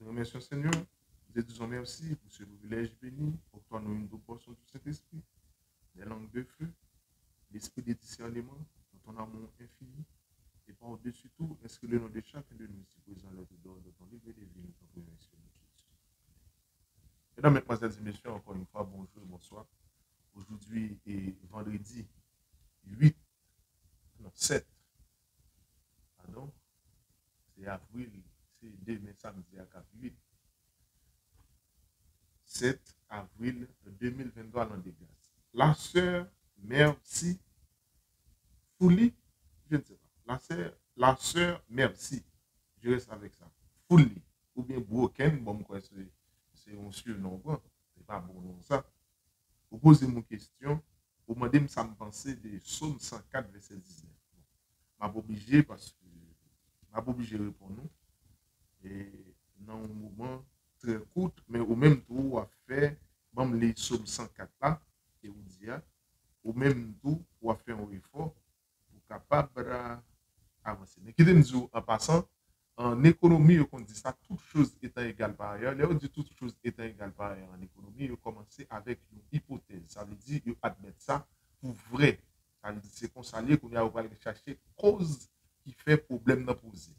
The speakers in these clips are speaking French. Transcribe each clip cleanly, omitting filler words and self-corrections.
Nous remercions Seigneur. Nous te disons merci pour ce privilège béni. Octroie-nous une double portion du Saint-Esprit, des langues de feu, l'esprit de discernement, dans ton amour infini. Et par-dessus tout, est-ce que le nom de chacun de nous ici présent l'ordre de ton livre de vie, nous t'en prions, Seigneur Jésus. Mesdames, Mesdemoiselles et Messieurs, encore une fois, bonjour et bonsoir. Aujourd'hui est vendredi 8, non, 7, pardon, c'est avril, c'est demain samedi à 8. 7 avril 2023 l'an des grâces. La sœur Merci Fouli, je ne sais pas. La sœur Merci, je reste avec ça. Fouli, ou bien Broken, bon, quoi, c'est un surnom, quoi. C'est pas bon nom ça. Vous posez une question, vous demandez ça me penser de Psaume 104, verset 19. Je suis obligé parce que je suis obligé de répondre. Et dans un moment très court, mais au même temps, on a fait même les Psaume 104 là, et on dit, au même temps, on a fait un effort pour capable d'avancer. Mais qui dit en passant, en économie, on dit ça, toute chose étant égale par ailleurs. Là, on dit toute chose étant égale par ailleurs en économie, on commence avec une hypothèse. Ça veut dire, on admettre ça pour vrai. Ça veut dire, c'est qu'on s'allie qu'on a chercher cause qui fait problème dans poser.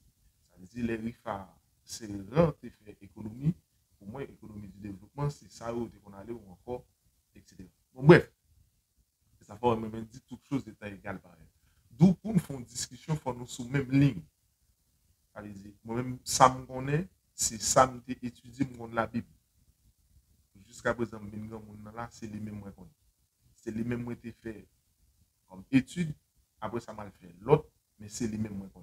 Ça veut dire, les RIFA, c'est rente fait économie. Pour moi, économie du développement, c'est ça où on allait ou encore, etc. Bon, bref, ça va même dire toute chose étant égale par ailleurs. D'où pour nous faire une discussion, il faut nous sur la même ligne. Allez-y. Moi-même, ça me connaît, c'est ça que j'ai étudié la Bible. Jusqu'à présent, c'est les mêmes que c'est les mêmes que j'ai fait comme étude. Après, ça m'a fait l'autre, mais c'est les mêmes que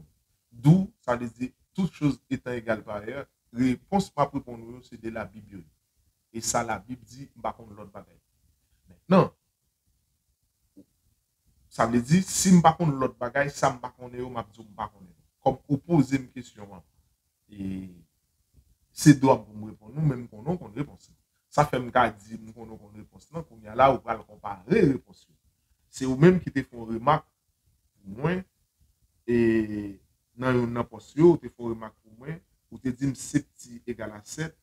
d'où, ça veut dire, toute chose étant égale par ailleurs, réponse pas pour nous, c'est de la Bible. Et ça, la Bible dit, par contre, l'autre bagaille. Maintenant, ça veut dire, si je ne sais pas l'autre bagaille, ça ne sais pas, je ne sais pas. Comme vous posez une question, et c'est droit pour me répondre, nous même qu'on a une réponse. Ça fait me dire qu'on a une réponse. Non, qu'on y a là, on va comparer les réponses. C'est vous-même qui te font remarque pour moi, et dans une posture, tu font remarque pour moi, ou te dit septi égale à 7,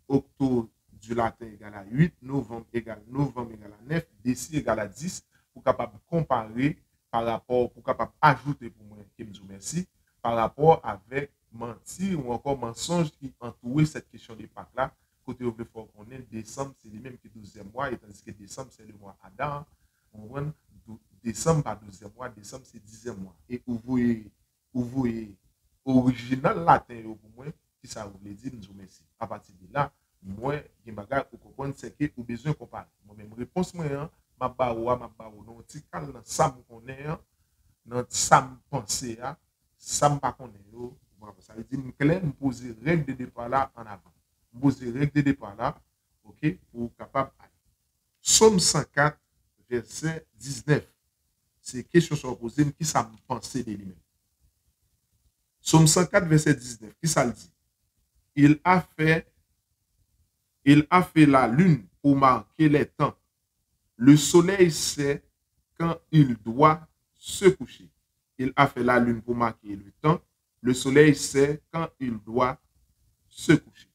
octobre du latin égale à 8, novembre égale à 9, décembre égale à 10, pour capable comparer par rapport, pour capable ajouter pour moi, qui me dit merci, par rapport avec mentir ou encore mensonge qui entourait cette question de Pâques là. Côté au plus fort qu'on est, décembre, c'est les mêmes que 12e mois, et tandis que décembre, c'est le mois Adam. On voit décembre, pas 12e mois, décembre, c'est 10e mois. Et vous voyez, original latin pour moi, qui ça vous dire, nous merci. À partir de là, moi, il y a des pour comprendre, c'est que vous avez besoin de comparer. Moi-même, réponse, moi, ma barou, non, si quand ça me connaît, non, ça me pensait, ça me pas connaît. Ça veut dire que je pose règle de départ là en avant. Je pose règle de départ là, ok, pour capable aller. Somme 104, verset 19. C'est question sur poser, qui ça me pensait de lui-même. Somme 104, verset 19, qui ça le dit? Il a fait la lune pour marquer les temps. Le soleil sait quand il doit se coucher. Il a fait la lune pour marquer le temps. Le soleil sait quand il doit se coucher.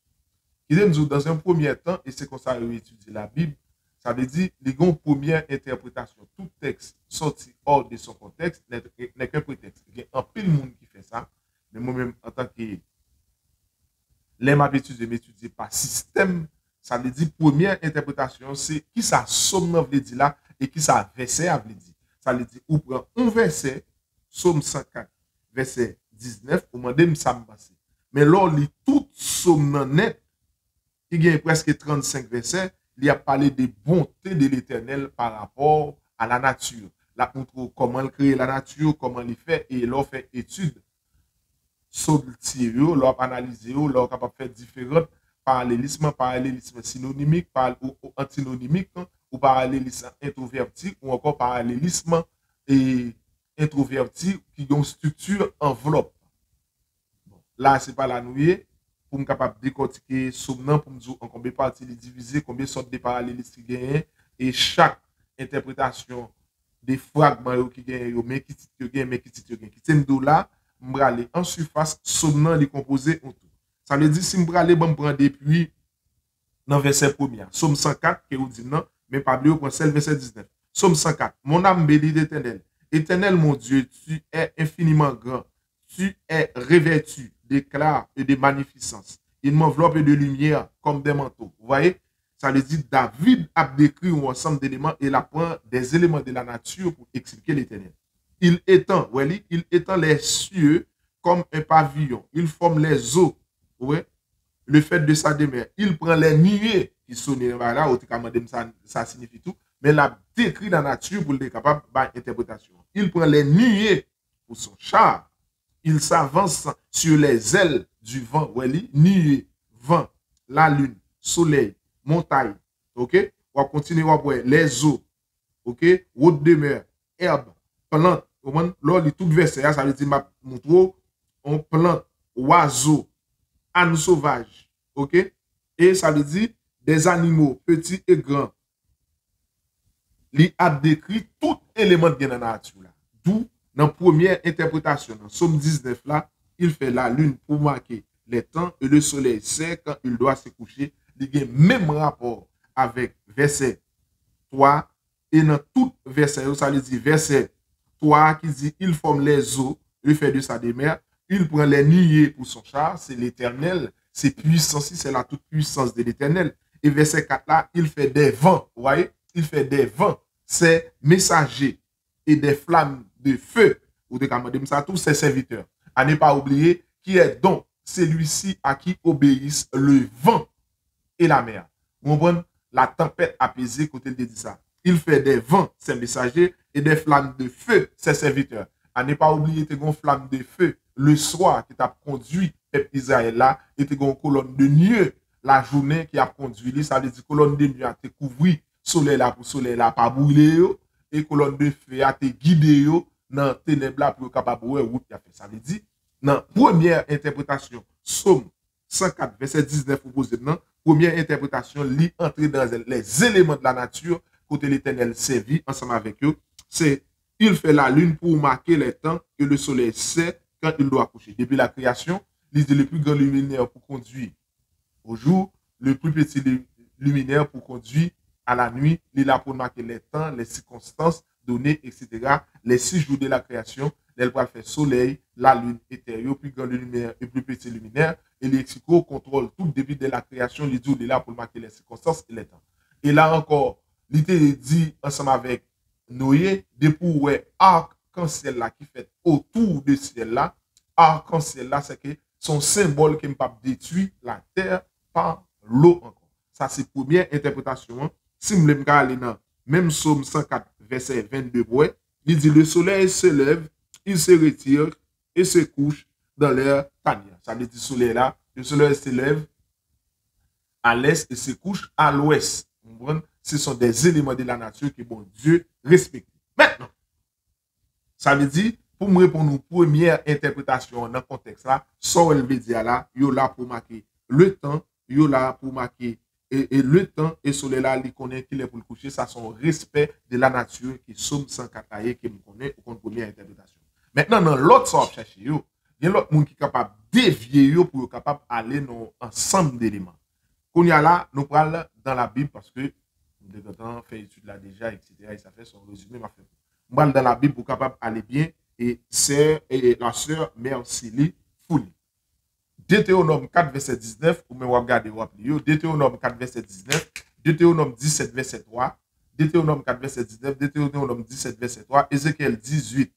Il dit dans un premier temps, et c'est comme ça qu'on étudie la Bible, ça veut dire qu'il y a une première interprétation. Tout texte sorti hors de son contexte n'est qu'un prétexte. Il y a un peu de monde qui fait ça, mais moi-même, en tant que l'aime habitude de m'étudier par système, ça veut dire première interprétation, c'est qui ça somme veut dire là et qui ça verset veut dire. Ça veut dire, ou prend un verset, Somme 104, verset 19, ou demandez ça me passe. Mais là, il tout somme net, il y a presque 35 versets, il a parlé des bontés de l'Éternel par rapport à la nature. Là, on trouve comment il crée la nature, comment il fait, et il fait étude sur le tir, leur analyser, leur capable de faire différentes parallélisme synonymique, ou antinonymique, ou parallélisme introverti, ou encore parallélisme et introverti qui ont une structure enveloppe. Bon, là, c'est pas la nouille pour me capable de décortiquer somme pour me dire en combien de parties les diviser, combien de sortes de parallélismes qui gagnent, et chaque interprétation des fragments qui gagnent, mais qui titre gagnent, mais qui titre gagnent. Qui tiennent là, m'aller en surface, somme les composés en tout. Ça veut dire, si je aller, bon, prendre depuis, dans le verset 1er, Somme 104, qui vous dit non, mais pas oublier, au seul verset 19. Somme 104, mon âme bénit l'Éternel. Éternel, mon Dieu, tu es infiniment grand. Tu es revêtu d'éclat et de magnificence. Il m'enveloppe de lumière comme des manteaux. Vous voyez? Ça veut dire, David a décrit un ensemble d'éléments et il apprend des éléments de la nature pour expliquer l'Éternel. Il étend les cieux comme un pavillon. Il forme les eaux. Ouais. Le fait de sa demeure. Il prend les nuées qui sont là, ça signifie tout, mais il a décrit la nature pour être capable d'interprétation. Il prend les nuées pour son char. Il s'avance sur les ailes du vent. Ouais, nuées, vent, la lune, soleil, montagne. OK? On va continuer à voir les eaux. OK? Haute demeure, herbe, plante. Là, tout verset, ça veut dire, on plante, oiseau, âne sauvage. OK? Et ça veut dire des animaux petits et grands. Il a décrit tout élément de la nature. D'où, dans la première interprétation, dans Somme 19, là, il fait la lune pour marquer les temps et le soleil sait quand il doit se coucher. Il a même rapport avec verset 3. Et dans tout verset, ça veut dire verset 3 qui dit il forme les eaux, il fait de sa demeure, il prend les nuées pour son char, c'est l'Éternel. C'est puissant, c'est la toute puissance de l'Éternel. Et verset 4 là, il fait des vents. Vous voyez? Il fait des vents. C'est messager et des flammes de feu. Ou de ça, tous ses serviteurs. À ne pas oublier qui est donc celui-ci à qui obéissent le vent et la mer. Vous comprenez? La tempête apaisée, côté de dit ça. Il fait des vents, ses messagers, et des flammes de feu, ses serviteurs. À ne pas oublier que une flamme de feu le soir qui t'a conduit peuple Israël là, était une colonne de nuée la journée qui a conduit, ça veut dire colonne de nuée a te couvert soleil là pour soleil là pas brûler et colonne de feu a te guidé dans ténèbres là pour capable ouais route qui a fait. Ça veut dire dans première interprétation Somme 104 verset 19 proposé dans première interprétation lit entrer dans les éléments de la nature côté l'Éternel servit ensemble avec eux, c'est il fait la lune pour marquer les temps que le soleil sait quand il doit coucher. Depuis la création, il dit le plus grand luminaire pour conduire au jour, le plus petit luminaire pour conduire à la nuit. Il est là pour marquer les temps, les circonstances données, etc. Les 6 jours de la création, elle va faire soleil, la lune, étérieux, plus grand luminaire et plus petit luminaire. Et les Mexico contrôle tout depuis de la création. Il est là pour marquer les circonstances et les temps. Et là encore, il dit ensemble avec Noé, depuis ouais, arc-en-ciel là qui fait autour de ciel là, arc-en-ciel là, c'est que son symbole qui ne peut pas détruire la terre par l'eau encore. Ça, c'est la première interprétation. Si vous voulez aller dans même Somme 104, verset 22, il dit le soleil se lève, il se retire et se couche dans l'air tania. Ça veut dire le soleil là, le soleil se lève à l'est et se couche à l'ouest. Ce sont des éléments de la nature que bon Dieu respecte. Maintenant, ça veut dire, pour me répondre aux premières interprétations dans le contexte là, ça veut dire là, il y a là pour marquer le temps, il y a là pour marquer et le temps et soleil là, il connaît qu'il est pour le coucher, ça son respect de la nature qui somme sans catailler qui me connaît au compte première interprétation. Maintenant, dans l'autre sort chercher, il y a l'autre monde qui est capable de dévier pour être capable d'aller dans ensemble d'éléments. Qu'on y a là, nous parlons dans la Bible parce que nous avons fait étude là déjà, etc. Et ça fait son résumé, ma frère. Nous parlons dans la Bible pour capable d'aller bien et c'est la sœur Mère Célie Fouli. Deutéronome 4, verset 19, ou même regarder, Deutéronome 4, verset 19, Deutéronome 17, verset 3, Deutéronome 4, verset 19, Deutéronome 17, verset 3, Ézéchiel 18,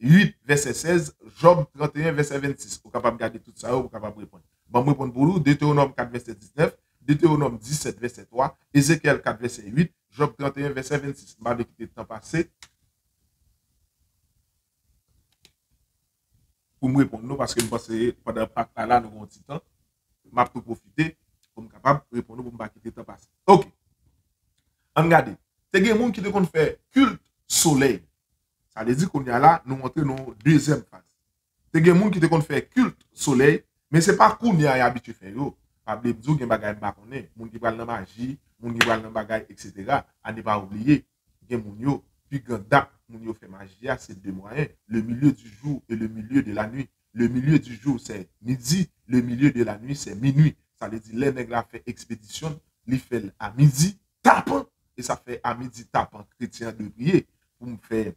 8, verset 16, Job 31, verset 26. Vous êtes capable de garder tout ça, vous êtes capable de répondre. Bon, je réponds pour vous, Deutéronome 4, verset 19, Deutéronome 17, verset 3, Ézéchiel 4, verset 8, Job 31, verset 26. Je vais quitter le temps passé. Pour me répondre, parce que je pense que pendant le pacte là, nous avons un petit temps. Je vais profiter pour me capable de répondre pour me quitter le temps passé. Ok. Regardez. Il y a des gens qui te faire culte soleil. Ça veut dire qu'on y a là, nous montrons nos deuxième phase. Il y a des gens qui te faire culte soleil, mais ce n'est pas qu'on y a habitué à faire. Pas de dire qu'il y a des bagages qui sont des gens qui parlent de magie, des gens qui parlent de bagages, etc. À ne pas oublier, il y a des gens qui fait magie, c'est deux moyens. Le milieu du jour et le milieu de la nuit. Le milieu du jour, c'est midi. Le milieu de la nuit, c'est minuit. Ça veut dire, les nègres fait expédition, les fait à midi, tapant, et ça fait à midi tapant, chrétien de prier, pour me faire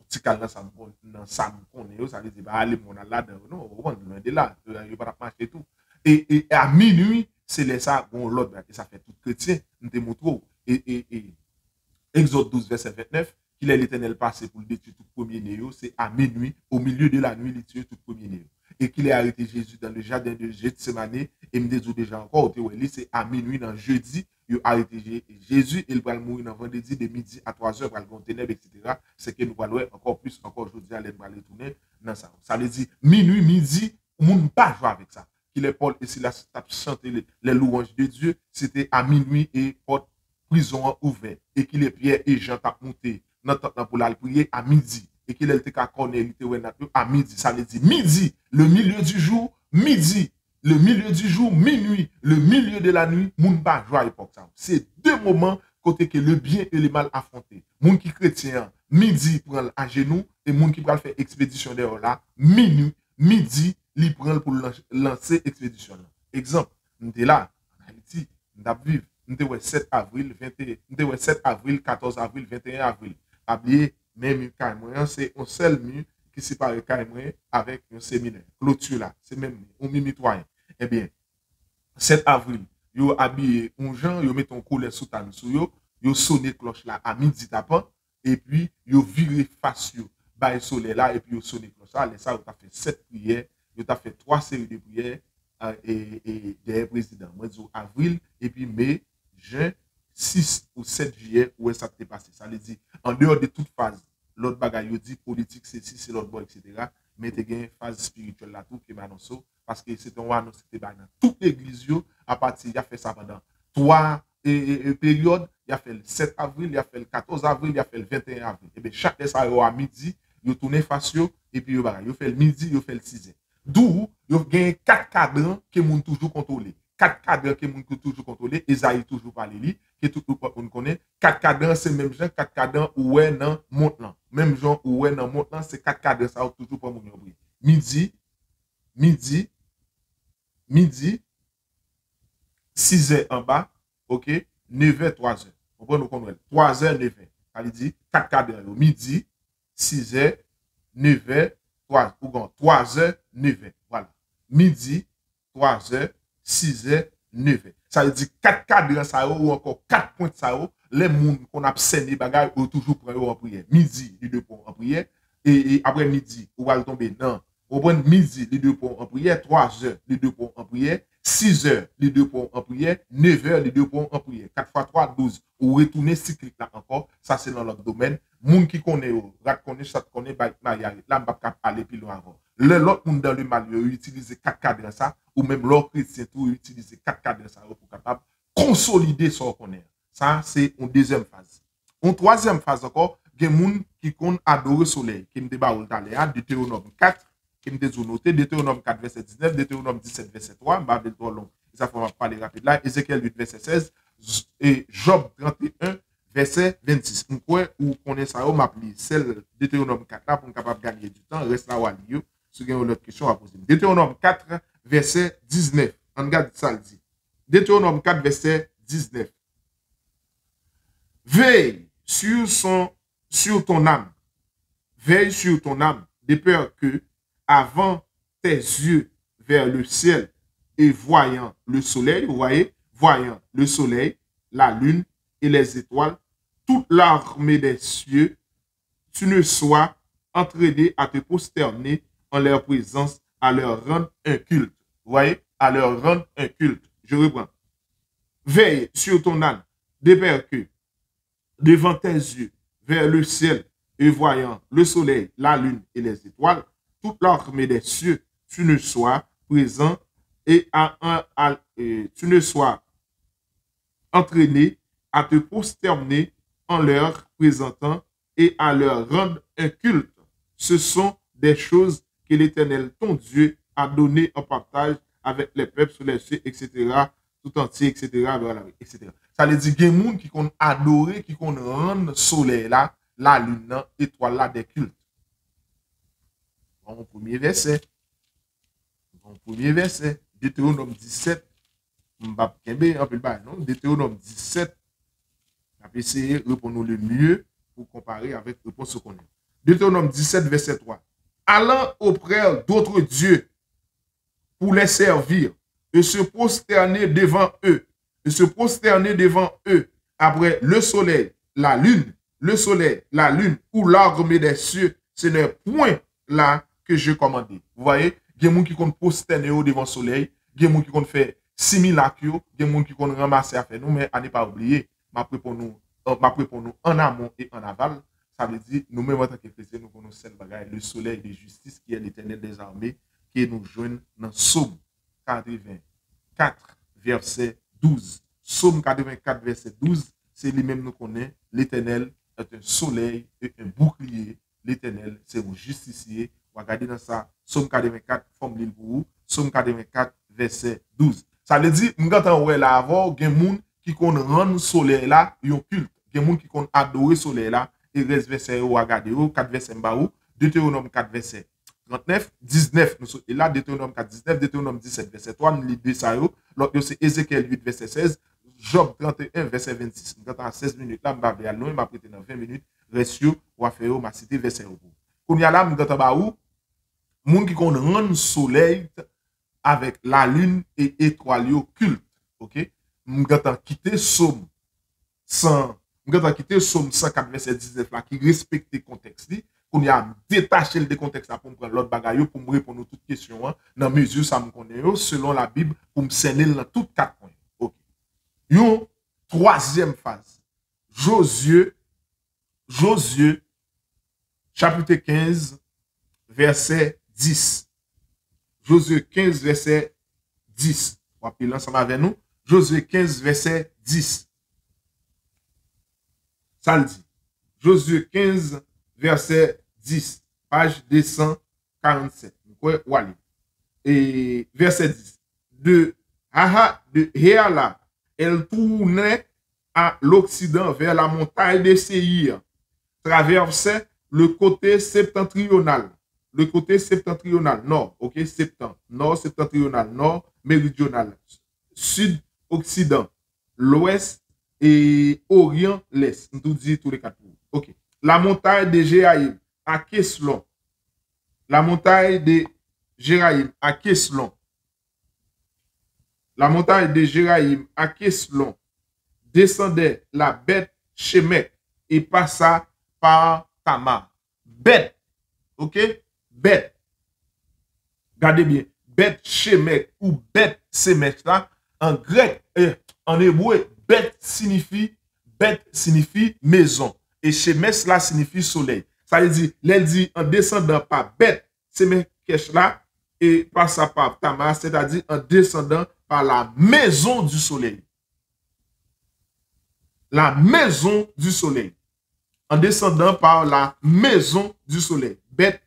petit calme dans ça, ça veut dire, bah, allez, mon là, non, on va de là, il va pas marcher tout. Et à minuit, c'est les ça, bon, l'autre, et ça fait tout chrétien, nous te montrons. Et Exode 12, verset 29, qu'il est l'Éternel passé pour le détruire tout premier néo, c'est à minuit, au milieu de la nuit, il tue tout premier néo. Et qu'il ait arrêté Jésus dans le jardin de Gethsemane, et me dit déjà encore, c'est à minuit, dans jeudi, il a arrêté Jésus, il va mourir dans vendredi de midi à 3 heures, pour le ténèbres, etc. C'est que nous allons encore plus, encore aujourd'hui, aller retourner dans ça. Ça veut dire, minuit, midi, on ne peut pas jouer avec ça. Qu'il est Paul et Silas chanté les louanges de Dieu, c'était à minuit et porte prison ouverte et qu'il est Pierre et Jean t'a monté dans le pour la prier à midi et qu'il était qu'à Cornélite à midi. Ça veut dire midi, le milieu du jour, midi, le milieu du jour, minuit, le milieu de la nuit, moun pas joie à l'époque. C'est deux moments côté que le bien et le mal affrontés. Moun qui chrétien, midi prend à genoux et moun qui prend faire expédition dehors là, minuit, midi, il prend pour lancer expédition. Exemple, nous sommes là, en Haïti, nous vivons. Nous 7 avril, 21, 7 avril, 14 avril, 21 avril. Ablié, même carrément, c'est un seul mur qui sépare carrément avec un séminaire. Clôture là, c'est même un mitoyen. Eh bien, 7 avril, yo habillé un gens, yo met ton collet sous tane sou yo sonné cloche là à midi tapant, et puis yo viré face yo, bail soleil là, et puis yo sonné cloche là, ça, yo t'a fait 7 prières, yo t'a fait 3 séries de prières, et des présidents. Moi, avril, et puis mai, juin, 6 ou 7 juillet, où ça t'est passé. Ça veut dire, en dehors de toute phase, l'autre bagaille, dit politique, c'est si, c'est l'autre boy, etc. Mais tu as une phase spirituelle là, tout qui m'a annoncé, parce que c'est un annonce qui était dans toute l'église, à partir, il a fait ça pendant 3 périodes, il a fait le 7 avril, il a fait le 14 avril, il a fait le 21 avril. Et bien, chaque ça à midi, il tourne face, et puis il fait le midi, il fait le 6. D'où, il y a 4 cadrans qui sont toujours contrôlés. 4 cadrans qui sont toujours contrôlés. Esaïe toujours parlé, qui tout le monde connaît. 4 cadrans, c'est même genre 4 cadrans où est dans Montlan. Même genre où est dans Montlan, c'est 4 cadrans, ça a toujours pas mon oubli. Midi, 6h en bas, ok, 9h, 3h. On peut nous comprendre. 3h, 9h. Ça veut dire 4 cadrans. Midi, 6h, 9h, 3h, 9h. Voilà. Midi, 3h, 6h, 9h. Ça veut dire 4 cadrans ça ou encore 4 points ça les gens qu'on a scène bagages ou toujours prendre en prière. Midi, les deux points en prière et après midi, on va tomber non. Au point midi, les deux points en prière, 3h, les deux points en prière, 6h, les deux points en prière, 9h, les deux points en prière. 4 x 3, 12. Ou retourner cyclique là encore, ça c'est dans l'autre domaine. Moun qui connaît, rat connaît, chat connaît, là, on va pas aller plus loin avant. L'autre monde dans le mal, utilise 4 cadrans ça, ou même l'autre chrétien tout utilise 4 cadrans ça pour capable consolider son connaît. Ça, c'est une deuxième phase. En troisième phase encore, il y a des gens qui comptent adorer le soleil, qui me débat au Deutéronome 4, qui me dit noter, Deutéronome 4, verset 19, Deutéronome 17, verset 3, je vais trop long, ça faut parler rapide là, Ézéchiel 8, verset 16, et Job 31, verset 26. On croit ou connaît ça, on m'appelle celle Deutéronome 4 là pour être capable de gagner du temps, reste là où aller, si vous avez une autre question à poser. Deutéronome 4, verset 19, on regarde ça, le dit. Deutéronome 4, verset 19. Veille sur ton âme. Veille sur ton âme, de peur que, avant tes yeux vers le ciel et voyant le soleil, vous voyez, voyant le soleil, la lune et les étoiles, toute l'armée des cieux, tu ne sois entraîné à te prosterner en leur présence, à leur rendre un culte. Vous voyez, à leur rendre un culte. Je reprends. Veille sur ton âme, de peur que, devant tes yeux, vers le ciel, et voyant le soleil, la lune et les étoiles, toute l'armée des cieux, tu ne sois présent et tu ne sois entraîné à te prosterner en leur présentant et à leur rendre un culte. Ce sont des choses que l'Éternel, ton Dieu, a donné en partage avec les peuples sur les cieux, etc., tout entier, etc., voilà, etc. Ça veut dire qu'il y a des gens qui ont adoré, qui ont rendu le soleil là, la lune, l'étoile là des cultes. Bon, premier verset. En premier verset, Deutéronome 17, Mbap Kembe, un peu le bail, non? Deutéronome 17, on va essayer de répondre le mieux pour comparer avec la réponse qu'on a. Deutéronome 17, verset 3. Allant auprès d'autres dieux pour les servir, et se prosterner devant eux, après le soleil, la lune, ou l'armée des cieux, ce n'est point là que je commandé. Vous voyez, il y a des gens qui comptent prosterner devant le soleil, il y a des gens qui comptent faire simulacre, il y a des gens qui comptent ramasser à faire nous, mais à ne pas oublier, pour nous en amont et en aval. Ça veut dire, nous-mêmes en tant que chrétiens, nous connaissons le soleil de justice qui est l'éternel des armées, qui nous joint dans Psaume 84, verset 12. Psaume 84, verset 12, c'est lui-même nous connaît. L'éternel est un soleil et un bouclier. L'éternel, c'est un justicier. On va regarder dans ça. Psaume 84, forme l'île pour vous. Psaume 84, verset 12. Ça veut dire, nous avons là avant, il y a des gens qui rend le soleil là, ils ont culte. Il y a des gens qui adorent le soleil là. Et reste verset ou regarder 4 versets mbaou, Deutéronome 4 verset 39, 19, et là Deutéronome 4 19, Deutéronome 17 verset 3, nous lisons ça l'autre c'est Ézéchiel 8 verset 16, Job 31 verset 26. Nous avons 16 minutes là, m'ba aller loin, m'a prêté dans 20 minutes, reste ou va faire m'a cité verset ou. Qu'on y a là, nous avons baou monde qui rend le soleil avec la lune et étoile culte, OK? Nous avons quitté Somme sans nous avons quitté Somme 104, verset 19 là, qui respecte le contexte. Qu'on y a détaché le contexte pour me prendre l'autre bagaille pour me répondre à toutes questions. Dans mesure, ça me connaît, selon la Bible, pour me cerner dans toutes 4 points. OK. Une troisième phase. Josué, chapitre 15, verset 10. Josué 15, verset 10. On va appeler ensemble avec nous. Josué 15, verset 10. Ça le dit. Josué 15, verset 10. Page 247. Et verset 10. De Héala, elle tournait à l'Occident vers la montagne de Séhir, traversait le côté septentrional. Le côté septentrional, nord, ok, nord septentrional, nord méridional, sud-occident, l'ouest et orient-l'est. On tout dit tous les 4 jours. Ok. La montagne de Jéraïm à Keslon. La montagne de Jéraïm à Keslon. La montagne de Jéraïm à Keslon descendait la bête Shemek et passa par Tamar. Bête, ok? Bête. Regardez bien. Bête Shemek ou bête Semek là, en grec et en hébreu, bête signifie maison. Et Shemesh là signifie soleil. Ça veut dire, elle dit en descendant par bête Semek là et passa par Tamar, c'est-à-dire en descendant par la maison du soleil. La maison du soleil. En descendant par la maison du soleil. Bête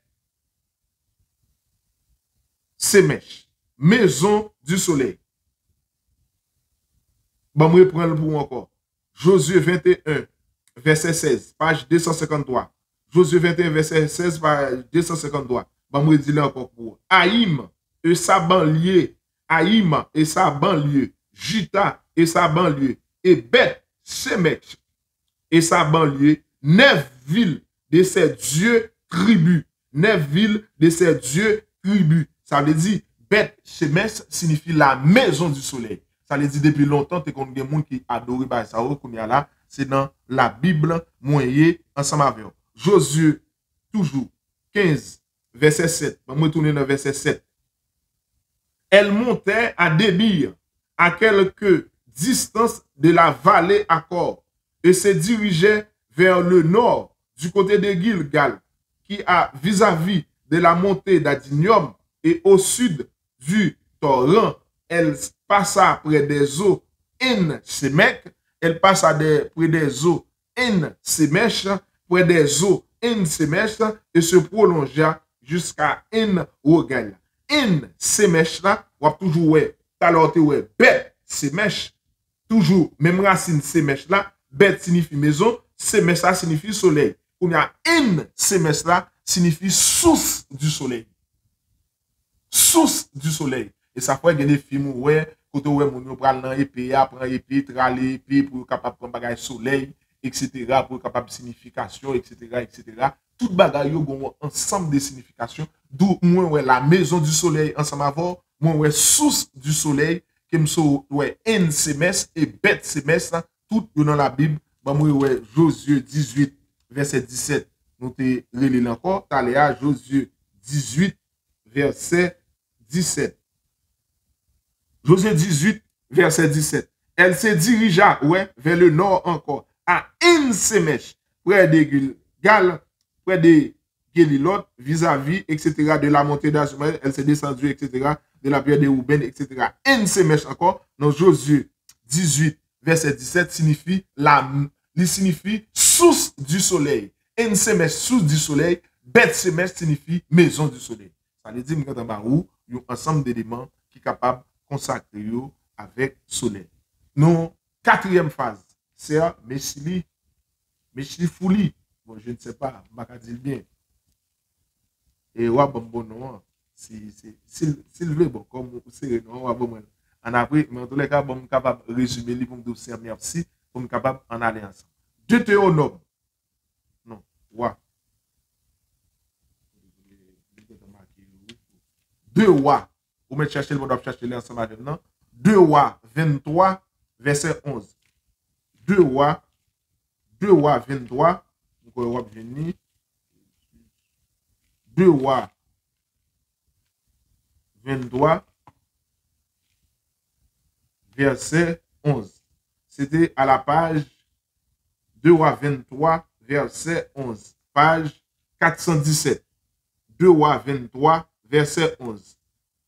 Semesh. Maison du soleil. Bon, je reprends le pour encore. Josué 21, verset 16, page 253. Josué 21, verset 16, page 253. Bon, je dis encore pour Haïm et sa banlieue. Haïm et sa banlieue. Juta et sa banlieue. Et Beth Semek et sa banlieue. 9 villes de ces dieux tribus. 9 villes de ces dieux tribus. Ça veut dire, Beth Semek signifie la maison du soleil. Ça veut dire depuis longtemps, que des gens qui adorent ça, là, c'est dans la Bible, moyen, ensemble avec eux. Josué, toujours, 15, verset 7. Je vais retourner dans verset 7. Elle montait à Débir, à quelques distances de la vallée Accor, et se dirigeait vers le nord, du côté de Gilgal, qui a vis-à-vis de la montée d'Adinium, et au sud du torrent. Elle passa près des eaux En Semek. Elle passa près des eaux En Semesh, près des eaux En Semesh, et se prolongea jusqu'à En Rogal. En Semesh là, on va toujours ouais, t'as ouais, bête Semesh, toujours même racine Semesh là, bête signifie maison, Semesh là signifie soleil. On y a En Semesh là signifie source du soleil. source du soleil. Et ça fait des films où, quand on moun pral nan épée, prend épée, trale épée pour capable prendre bagage soleil, etc. pour capable signification, etc., etc. Tout bagage yo gon ensemble de significations. D'où moi ouais la maison du soleil ensemble avant, moi ouais source du soleil, que m'so ouais en semestre et bête semestre, tout dans la Bible. Bah moi ouais Josué 18 verset 17. Nous te relé encore, t'allez à Josué 18 verset 17. Josué 18, verset 17. Elle se dirigea, ouais, vers le nord encore, à Ensemesh, près de Gilgal, près de Gelilot, vis-à-vis, etc., de la montée d'Azumel. Elle s'est descendue, etc., de la pierre de Rouben, etc. Ensemesh encore, dans Josué 18, verset 17, signifie source du soleil. Ensemesh, source du soleil. Beth Semesh signifie maison du soleil. Ça veut dire, quand on a un ensemble d'éléments qui sont capables consacré avec soleil. Nous, quatrième phase, c'est Meshli Fouli. Bon, je ne sais pas, je ne vais pas dire bien. Et ouais, bon, non, s'il veut, bon, comme c'est non, bon, en après, mais en tous les cas, bon, capable de résumer les bons dossiers, merci, pour capable en aller ensemble. Deutéronome. Non, ouais. 2 rois. Vous mettez chercher le mot chercher ensemble avec nous. 2 rois 23, verset 11. 2 rois 23. Vous venir. 2 rois 23, verset 11. C'était à la page 2 rois 23, verset 11. Page 417. 2 rois 23, verset 11.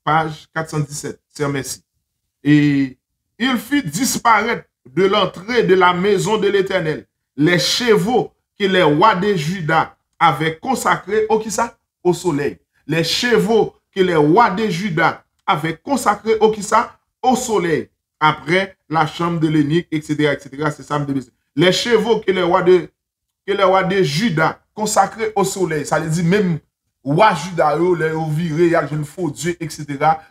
Page 417. C'est merci. Et il fit disparaître de l'entrée de la maison de l'Éternel les chevaux que les rois de Juda avaient consacrés au Kissa, au soleil. Les chevaux que les rois de Juda avaient consacrés au Kissa, au soleil. Après la chambre de l'énigme, etc., etc. C'est ça. Les chevaux que les rois de Juda consacrés au soleil. Ça veut dire même roi Juda, les viré, il y a un faux Dieu, etc.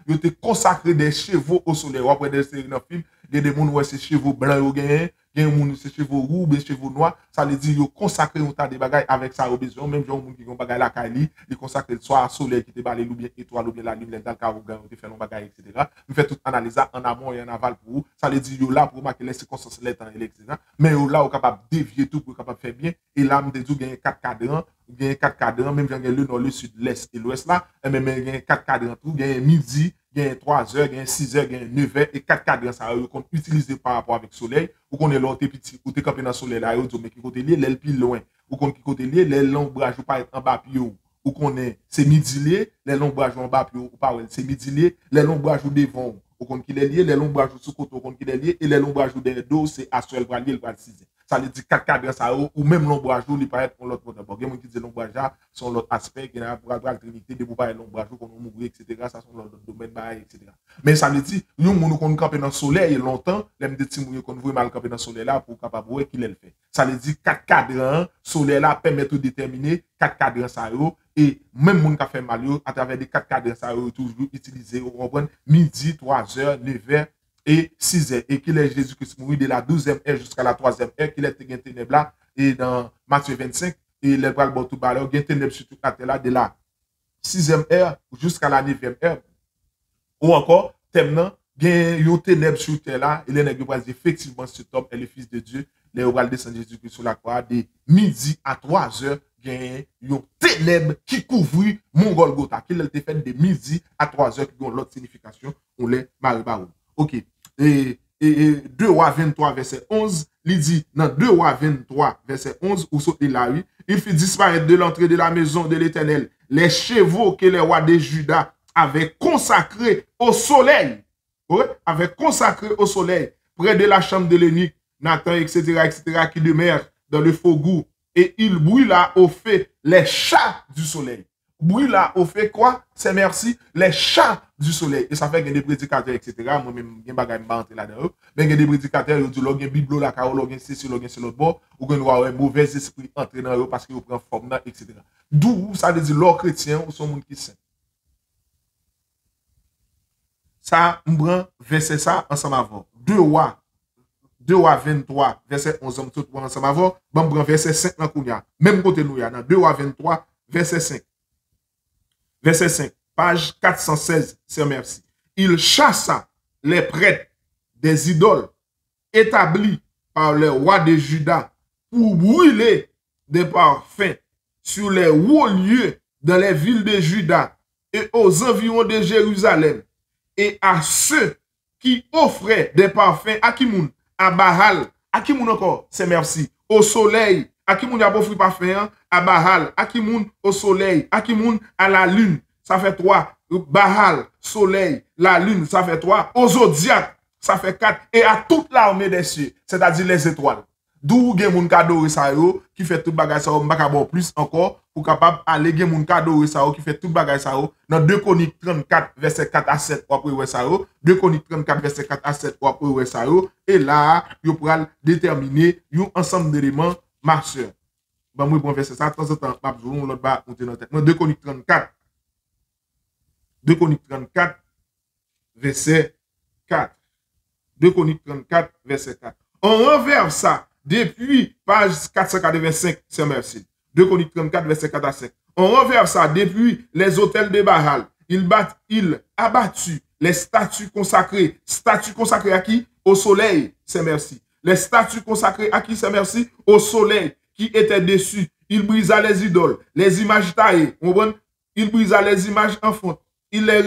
Ils ont consacré des chevaux au soleil. Après des séries dans le film, il y a des gens qui ont ces chevaux blancs, il y a des gens qui ont ces chevaux roux, des chevaux noirs. Ça veut dire qu'ils ont consacré un tas de bagages avec sa besoin. Même les gens qui ont bagages la Kali, ils consacrent soit au soleil qui te balé, ou bien étoile, ou bien la lune, dans le cas où ils fait un bagage, etc. Ils font toute analyse en amont et en aval pour vous. Ça veut dire qu'ils sont là pour marquer les circonstances, les temps, etc. Mais ils sont là pour capable dévier tout, pour capable faire bien. Et là, ils ont 4 cadrans. Il y a 4 cadrans, même il y a le nord, le sud, l'est et l'ouest là. Et même il y a 4 cadrans tout. Il y a midi, il y a 3 heures, il y a 6 heures, il y a 9 heures. Et 4 cadrans, ça qu'on utilise par rapport avec le soleil. Ou qu'on est là, t'es petit, ou t'es campé dans le soleil là, mais qui côté lié, l'aile plus loin. Ou qu'on qui côté lié, les l'ombrage ou pas être en bas puis ou qu'on est, c'est midi lié, les l'ombrage en bas puis ou pas, c'est midi lié, les l'ombrage ou devant. Ou qu'on qui est lié, les l'ombrage sous côté, ou qu'on qui est lié, et les l'ombrage ou des dos, c'est à seul bras lié, le bras 6. Ça veut dire 4 cadrans, ça ou même l'ombrage, il peut être pour l'autre côté. Il y a des gens qui disent l'ombrage, sont l'autre aspect, qui est la trinité, de vous parler l'ombrage, qu'on a mourir, etc. Ça sont l'autre domaine, etc. Mais ça veut dire, nous, nous, qu'on campe dans le soleil longtemps, les gens qui qu'on veut mal camper dans le soleil là, pour capable voir qu'il le fait. Ça veut dire 4 cadrans, soleil là, permet de déterminer 4 cadrans, ça et même les gens qui fait mal, à travers des 4 cadrans, ça toujours utilisé, on comprend, midi, 3 heures, 9 heures, et 6 heures. Et qu'il est Jésus-Christ mouru de la 12e heure jusqu'à la 3e heure, qu'il est gagné ténèbres là, et dans Matthieu 25, et les bras de tout balai, il y a ténèbres sur toute la terre là, de la 6e heure jusqu'à la 9e heure. Ou encore, terminant, il y a une ténèbres sur terre là, et les nègres disent effectivement cet homme est le Fils de Dieu, les bras descendre Jésus-Christ sur la croix, de midi à 3 heures, il y a une ténèbre qui couvre mon Golgotha, qui a été fait de midi à 3 heures, qui ont l'autre signification, on les marre. Ok. Et 2 rois 23, verset 11, il dit, dans 2 rois 23, verset 11, où sont là, oui, il fit disparaître de l'entrée de la maison de l'Éternel les chevaux que les rois de Juda avaient consacrés au soleil. Ouais, avaient consacrés au soleil, près de la chambre de l'énigme, Nathan, etc., qui demeure dans le faubourg. Et il brûla au feu les chats du soleil. Brûla au fait quoi? C'est merci, les chats du soleil. Et ça fait qu'il y a des prédicateurs, etc. Moi-même, je ne vais pas entrer là-dedans. Mais il y a des prédicateurs, ils disent, il y a une Bible là, il y a c'est sur l'autre bord, ou qu'il y a un mauvais esprit entrer dans eux parce qu'ils prennent forme, etc. D'où ça veut dire, l'or chrétien ou son monde qui sait. Ça, m'bran verset ça ensemble avant. 2 rois 23, verset 11, tout ensemble avant. Bon, m'bran verset 5 dans kounya. Même côté nous, dans 2 rois 23, verset 5. Verset 5, page 416, c'est merci. Il chassa les prêtres des idoles établis par le roi de Juda pour brûler des parfums sur les hauts lieux dans les villes de Juda et aux environs de Jérusalem, et à ceux qui offraient des parfums à Kimoun, à Baal, à Kimoun encore, c'est merci, au soleil, à Kimoun a offert parfum, à Baal, à Kimoun au soleil, à Kimoun à la lune, ça fait 3, Baal, soleil, la lune, ça fait 3, au zodiaque, ça fait 4, et à toute l'armée des cieux, c'est-à-dire les étoiles. D'où gen moun kado ça yo qui fait tout bagay ça m'pa bon plus encore pour capable aller gen moun kado ça qui fait tout bagay ça dans 2 Chroniques 34 verset 4 à 7 ou après ça 2 Chroniques 34 verset 4 à 7 ou après ça et là yo pral déterminer un ensemble d'éléments ma sœur. Bon moi bon verset ça de temps en temps m'a jour l'autre ba monter dans tête. 2 Chroniques 34 verset 4. 2 Chroniques 34 verset 4. On renverse ça depuis page 485, c'est merci. 2 Chroniques 34, verset 4 à 5. On renverse ça depuis les hôtels de Baal. Il abattu les statues consacrées. Statues consacrées à qui? Au soleil, c'est merci. Les statues consacrées à qui? C'est merci. Au soleil qui était dessus. Il brisa les idoles, les images taillées. Il brisa les images enfantes. Il les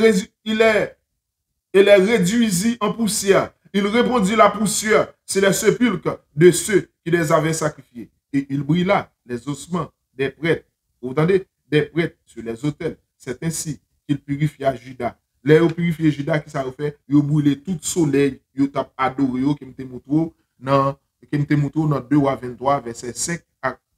réduisit en poussière. Il répandit la poussière sur les sépulcres de ceux qui les avaient sacrifiés. Et il brûla les ossements des prêtres. Vous entendez? Des prêtres sur les autels. C'est ainsi qu'il purifia Juda. Les purifié Juda qui ça fait, il a brûlé tout soleil, il a adoré, qui me montré dans 2 rois 23, verset 5.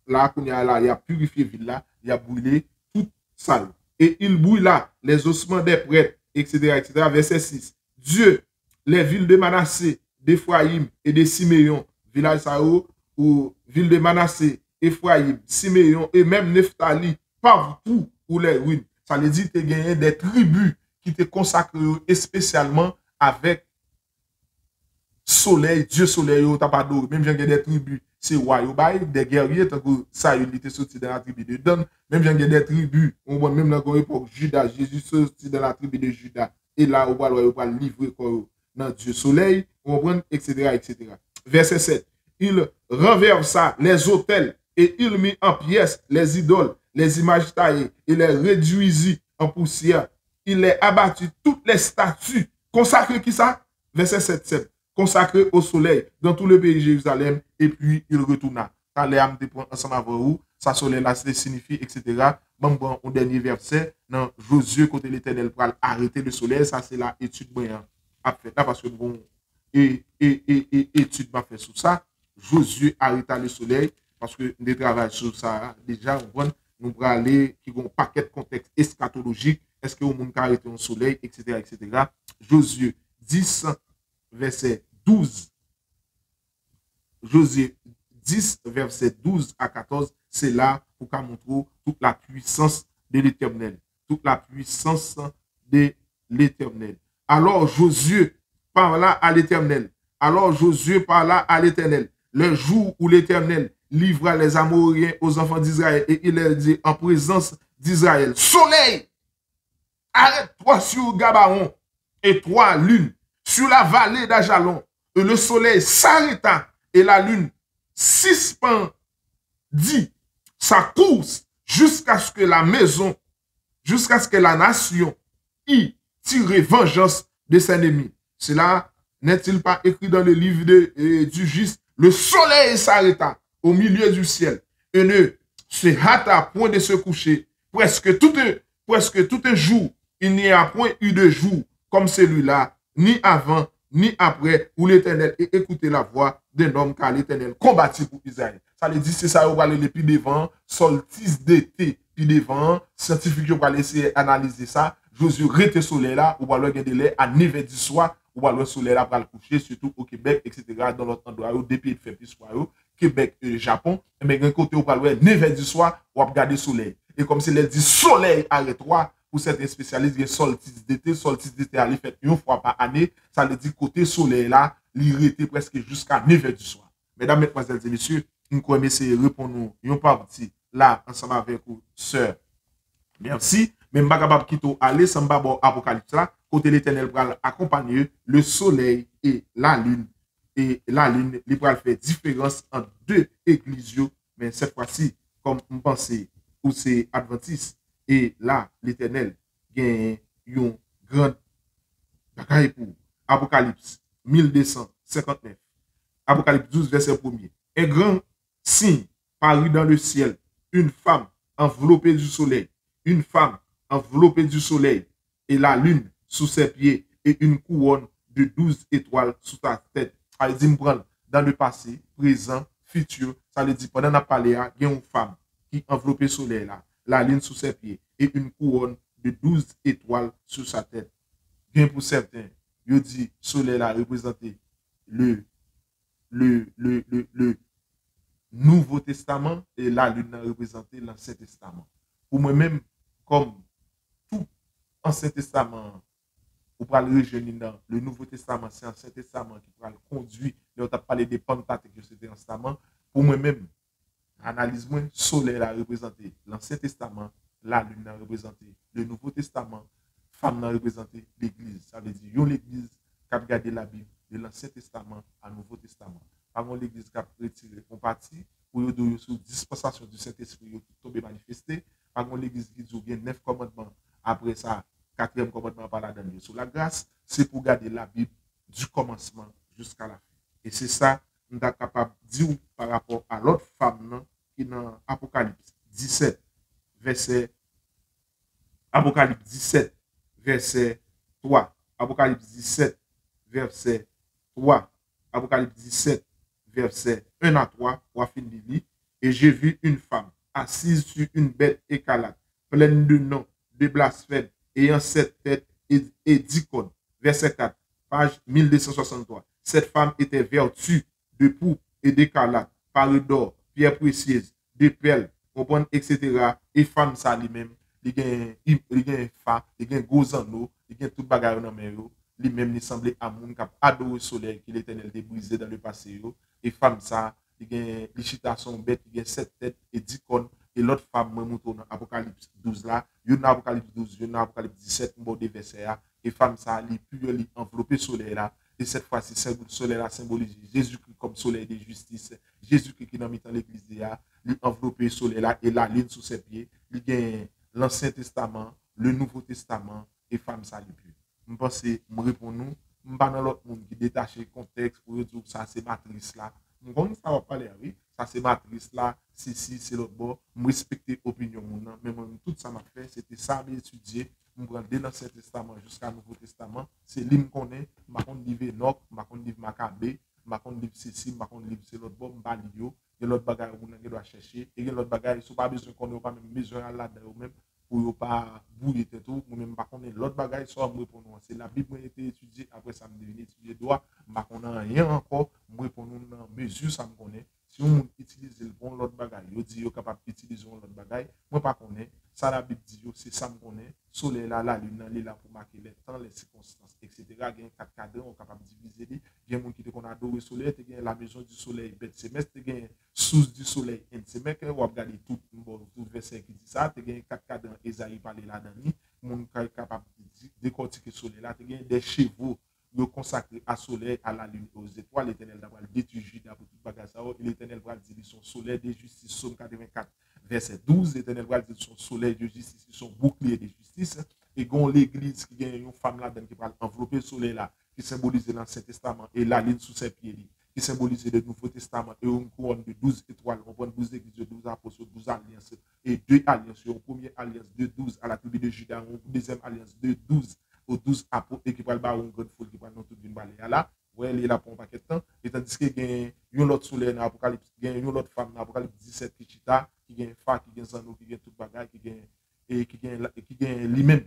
Là, il a purifié ville là, il a brûlé tout ça. Et il brûla les ossements des prêtres, etc. Verset 6. Dieu, les villes de Manassé, d'Ephraïm et de Siméon, village Sao, ou ville de Manassé, Ephraïm, Siméon et même Nephtali, partout où les ruines. Ça veut dire que tu as gagné des tribus qui te consacrées spécialement avec soleil, Dieu soleil, tu pas d'eau. Même j'ai des tribus, c'est roi, des guerriers, tant que ça, il était sorti dans la tribu de Dan. Même j'ai des tribus, même dans l'époque Judas, Jésus sorti dans la tribu de Judas. Et là, on va livrer dans Dieu soleil, etc. Verset 7. Il renversa les autels et il mit en pièces les idoles, les images taillées, il les réduisit en poussière. Il les abattit toutes les statues consacrées qui ça? Verset 7. Consacrées au soleil dans tout le pays de Jérusalem, et puis il retourna. Quand les âmes prennent ensemble avec vous, ça soleil là, ça signifie, etc. Bon, au dernier verset, dans Josué, côté l'Éternel, pour arrêter le soleil, ça c'est la étude moyenne à faire là, parce que bon, et étude m'a fait sur ça. Josué arrêta le soleil, parce que nous travaillons sur ça. Déjà, nous allons aller, qui ont un paquet de contexte eschatologique. Est-ce que le monde a arrêté le soleil, etc. Josué 10, verset 12. Josué 10, verset 12 à 14, c'est là pour qu'on montre toute la puissance de l'Éternel. Toute la puissance de l'Éternel. Alors Josué parla à l'Éternel. Le jour où l'Éternel livra les Amoréens aux enfants d'Israël, et il leur dit en présence d'Israël: Soleil, arrête-toi sur Gabaon, et toi, lune, sur la vallée d'Ajalon. Et le soleil s'arrêta, et la lune suspendit sa course jusqu'à ce que la nation y tire vengeance de ses ennemis. Cela n'est-il pas écrit dans le livre du juste? Le soleil s'arrêta au milieu du ciel et ne se hâta point de se coucher. Presque tout un jour, il n'y a point eu de jour comme celui-là, ni avant, ni après, où l'Éternel ait écouté la voix d'un homme, car l'Éternel combattit pour Israël. Ça veut dire, c'est ça, on va aller puis devant, solstice d'été, puis devant, scientifique, on va laisser analyser ça. Josué rete soleil là, on va le délai à 9h du soir, on va le soleil là pour le coucher, surtout au Québec, etc. Dans l'autre endroit, des pays de fait plus soir, Québec et Japon, mais d'un côté, on va le 9h du soir, on va regarder le soleil. Et comme c'est le dit soleil arrête-toi, pour certains spécialistes, il y a solstice d'été à fait une fois par année, ça veut dire côté soleil là, il était presque jusqu'à 9h du soir. Mesdames, mesdemoiselles et messieurs, nous allons essayer de répondre une partie là, ensemble avec vous, sœur. Merci. Mais je ne capable de aller sans Apocalypse là, côté l'Éternel pour accompagner le soleil et la lune. Et la lune, il va faire différence entre deux églises, mais cette fois-ci, comme on pense, où c'est Adventiste, et là, l'Éternel gagne une grande bagaille pour Apocalypse 1259. Apocalypse 12, verset 1er. Un grand signe parut dans le ciel, une femme enveloppée du soleil, une femme enveloppée du soleil, et la lune sous ses pieds, et une couronne de 12 étoiles sous sa tête. Ça veut dire, dans le passé, présent, futur, ça veut dire, pendant la parlé, il y a une femme qui enveloppée le soleil là, la lune sous ses pieds, et une couronne de 12 étoiles sur sa tête. Bien pour certains, il dit, soleil là représenté le Nouveau Testament et la lune a représenté l'Ancien Testament. Pour moi-même, comme tout Ancien Testament, on va le rejoindre dans le Nouveau Testament, c'est l'Ancien Testament qui va le conduire. On a parlé des Pentateuques que c'était l'Ancien Testament. Pour moi-même, analyse-moi, soleil a représenté l'Ancien Testament, la lune a représenté le Nouveau Testament, femme a représenté l'Église. Ça veut dire, l'Église qui a regardé la Bible de l'Ancien Testament à Nouveau Testament. Avant l'Église qui a retiré un parti pour y sous dispensation du Saint-Esprit qui tombe manifesté. Avant l'Église qui dit qu'il y a 9 commandements. Après ça, 4e commandement par la dernière sous la grâce. C'est pour garder la Bible du commencement jusqu'à la fin. Et c'est ça qu'on est capable de dire par rapport à l'autre femme qui est dans Apocalypse 17, verset Apocalypse 17, verset 3. Apocalypse 17, verset 3. Apocalypse 17, verset 1 à 3, pour finir. Et j'ai vu une femme assise sur une bête écarlate, pleine de noms, de blasphèmes, ayant 7 têtes et 10 cornes. Verset 4, page 1263. Cette femme était vêtue de pourpre et d'écarlate, parée d'or, pierres précieuses, de perles, etc. Et femme ça lui-même, il y a un fa, il y a un gros anneau, il y a tout bagarre dans mes lui-même il semblait à moun qui a adoré le soleil qui l'Éternel débrisé dans le passé. Et femme ça, il y a des chitations bêtes, il y a 7 têtes et 10 cornes. Et l'autre femme, moi, montre dans Apocalypse 12 là, il y a dans Apocalypse 12, il y a dans Apocalypse 17, bon des versets là. Et femme ça, il est enveloppé soleil là. Et cette fois-ci, le soleil là symbolise Jésus-Christ comme soleil de justice. Jésus-Christ qui est dans l'église là, il enveloppé le soleil là et la lune sous ses pieds. Il y a l'Ancien Testament, le Nouveau Testament et femme ça, il pue. Je pense que je réponds nous. Je ne pas dans l'autre monde qui détache le contexte pour dire que ça c'est matrice là. Je connais ça va parler, oui. Ça c'est matrice là, c'est l'autre bord. Je respecte l'opinion. Mais moi, tout ça m'a fait, c'était ça à étudier. Je prends de l'Ancien Testament jusqu'à Nouveau Testament. C'est l'hymne qu'on est. Je ne connais pas livre Enoch, je ne connais pas livre Maccabée, je ne connais pas livre Cécile, je ne connais pas livre c'est l'autre bord, je ne connais pas. Il y a l'autre bagaille où on doit chercher. Et il y a l'autre bagaille, il n'y a pas besoin qu'on ait pas même besoin à là-dedans même. Pour ne pas bouiller tout, moi-même, par contre, l'autre bagaille, soit moi pour nous. C'est la Bible qui a été étudiée, après ça me devient étudier droit, par contre, rien encore, moi pour nous, dans mesure, ça me connaît. Si on utilise le bon l'autre bagaille, on dit qu'on est capable d'utiliser l'autre bagaille, moi pas connaît, ça la Bible dit, c'est ça me connaît, soleil là, la lune est là pour marquer les temps, les circonstances, etc. Il y a 4 cadres, on est capable de diviser. Il y a des gens qui ont adoré le soleil, il y a la maison du soleil, bête semestre, il y a source du soleil, semestre, on va regarder tout verset qui dit ça, il y a 4 cadres, Esaïe parle là-dedans, mon est capable de décortiquer le soleil là, il y a des chevaux consacrés à soleil, à la lune, aux étoiles. L'Éternel va détruire Juda pour tout bagage. Et l'Éternel va dire son soleil de justice, Somme 84, verset 12. L'Éternel va dire son soleil de justice, son bouclier de justice. Et quand l'église qui gagne une femme là-dedans qui va envelopper le soleil là, qui symbolise l'Ancien Testament, et la lune sous ses pieds, qui symbolise le Nouveau Testament, et une couronne de 12 étoiles. On prend 12 églises, 12 apôtres, 12 alliances, et 2 alliances. Une première alliance de 12 à la tribu de Juda, une deuxième alliance de 12 aux 12 apôtres et qui va le bar une grande foule qui va dans toute une balai là. Ouais, il est là pour un paquet de temps. Et tandis qu'il y a une autre soleil dans l'Apocalypse, il y a une autre femme dans l'Apocalypse 17 qui chita, qui a un fa, qui a un zano, qui a tout bagage, qui a lui-même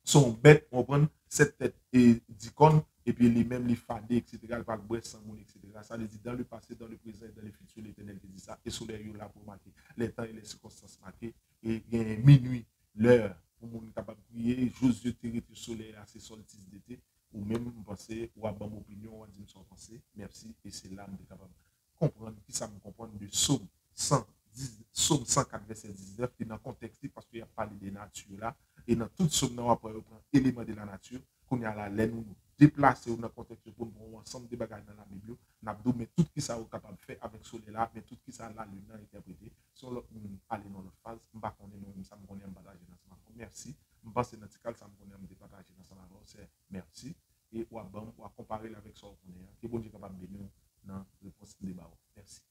son bête, on prend 7 têtes et 10 cornes, et puis lui-même les fadés, etc. Il va le boire sans monde, etc. Ça veut dire dans le passé, dans le présent, dans le futur, l'Éternel qui dit ça. Et soleil est là pour marquer les temps et les circonstances marquées. Et il y a minuit, l'heure pour moun capable de prier, Josué Terreté soleil à ses solstices d'été, ou même penser, ou à bonne opinion, ou à dire son pensée, merci, et c'est là que je capable de comprendre, qui ça me comprendre de Psaume 110, Psaume 104, verset 19, qui est dans le contexte, parce qu'il y a parlé de nature là, et dans toute Psaume, on prend élément de la nature, qu'on y a la laine, nous déplacer ou dans le contexte pour nous ensemble des bagages dans la Bible, n'a pas mais tout qui ça est capable de faire avec ce là, mais tout qui ça là, le nom interprété, sur l'autre, aller dans l'autre phase, je ne sais pas si ça me connaît, partager dans ce moment. Merci. Je pense que c'est dans ça me connaît, me partager dans ce moment. C'est merci. Et ou à comparer avec ce qu'on est, qui est bon Dieu capable de nous dans la réponse de débat. Merci.